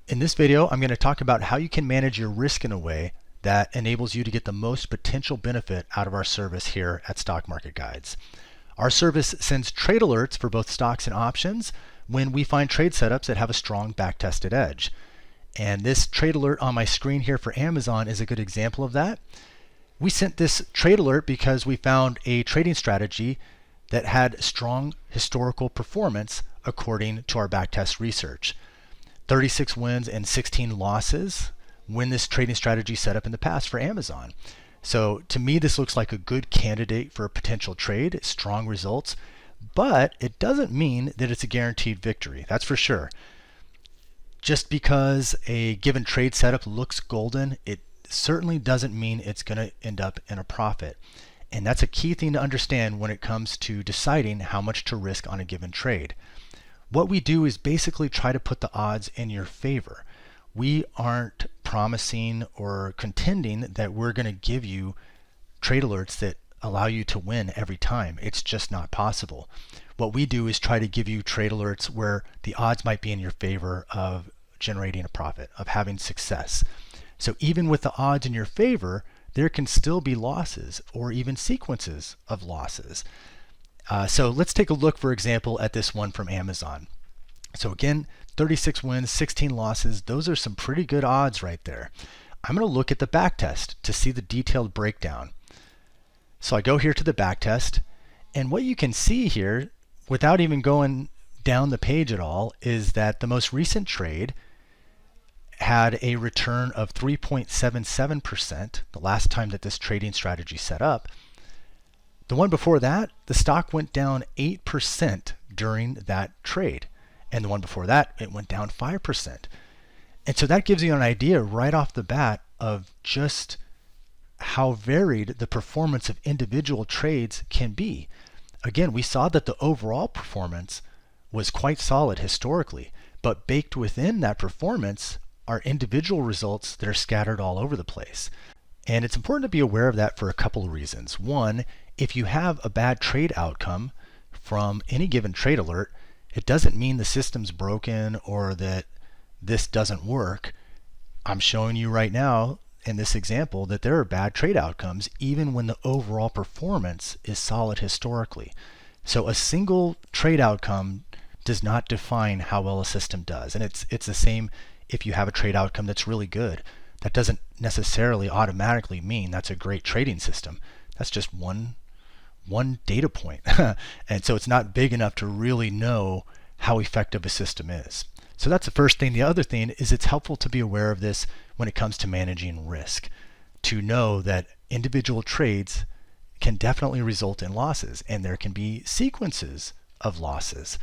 In this video, I'm going to talk about how you can manage your risk in a way that enables you to get the most potential benefit out of our service here at Stock Market Guides. Our service sends trade alerts for both stocks and options when we find trade setups that have a strong back-tested edge. And this trade alert on my screen here for Amazon is a good example of that. We sent this trade alert because we found a trading strategy that had strong historical performance according to our backtest research. 36 wins and 16 losses when this trading strategy set up in the past for Amazon. So to me, this looks like a good candidate for a potential trade, strong results, but it doesn't mean that it's a guaranteed victory. That's for sure. Just because a given trade setup looks golden, it certainly doesn't mean it's going to end up in a profit. And that's a key thing to understand when it comes to deciding how much to risk on a given trade. What we do is basically try to put the odds in your favor. We aren't promising or contending that we're going to give you trade alerts that allow you to win every time. It's just not possible. What we do is try to give you trade alerts where the odds might be in your favor of generating a profit, of having success. So even with the odds in your favor, there can still be losses or even sequences of losses. So let's take a look, for example, at this one from Amazon. So again, 36 wins, 16 losses. Those are some pretty good odds right there. I'm going to look at the backtest to see the detailed breakdown. So I go here to the backtest, and what you can see here, without even going down the page at all, is that the most recent trade had a return of 3.77% the last time that this trading strategy set up. The one before that, the stock went down 8% during that trade. And the one before that, it went down 5%. And so that gives you an idea right off the bat of just how varied the performance of individual trades can be. Again, we saw that the overall performance was quite solid historically, but baked within that performance are individual results that are scattered all over the place. And it's important to be aware of that for a couple of reasons. One, if you have a bad trade outcome from any given trade alert, it doesn't mean the system's broken or that this doesn't work. I'm showing you right now in this example that there are bad trade outcomes even when the overall performance is solid historically. So a single trade outcome does not define how well a system does. And it's the same if you have a trade outcome that's really good. That doesn't necessarily automatically mean that's a great trading system. That's just one data point. And so it's not big enough to really know how effective a system is. So that's the first thing. The other thing is it's helpful to be aware of this when it comes to managing risk, to know that individual trades can definitely result in losses, and there can be sequences of losses.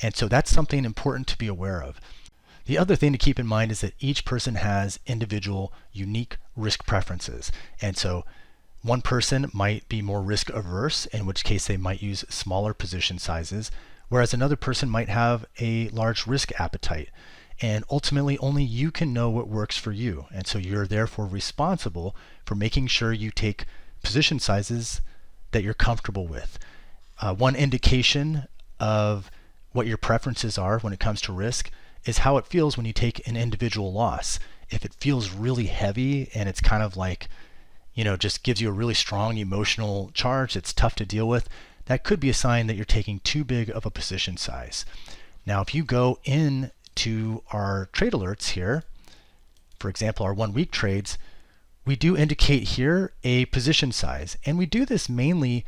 And so that's something important to be aware of. The other thing to keep in mind is that each person has individual, unique risk preferences. And so one person might be more risk averse, in which case they might use smaller position sizes, whereas another person might have a large risk appetite. And ultimately, only you can know what works for you. And so you're therefore responsible for making sure you take position sizes that you're comfortable with. One indication of what your preferences are when it comes to risk is how it feels when you take an individual loss. If it feels really heavy and it's kind of like, just gives you a really strong emotional charge that's tough to deal with, that could be a sign that you're taking too big of a position size. Now, if you go into our trade alerts here, for example, our 1 week trades, we do indicate here a position size. And we do this mainly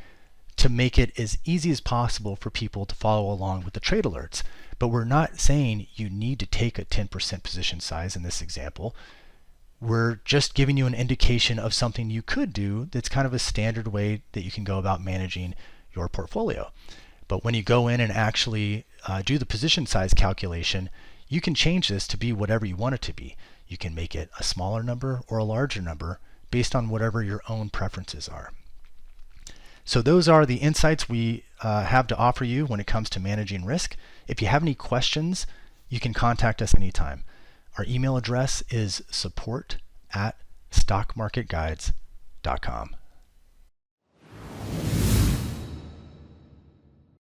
to make it as easy as possible for people to follow along with the trade alerts. But we're not saying you need to take a 10% position size in this example. We're just giving you an indication of something you could do that's kind of a standard way that you can go about managing your portfolio. But when you go in and actually do the position size calculation, you can change this to be whatever you want it to be. You can make it a smaller number or a larger number based on whatever your own preferences are. So those are the insights we have to offer you when it comes to managing risk. If you have any questions, you can contact us anytime. Our email address is support@stockmarketguides.com.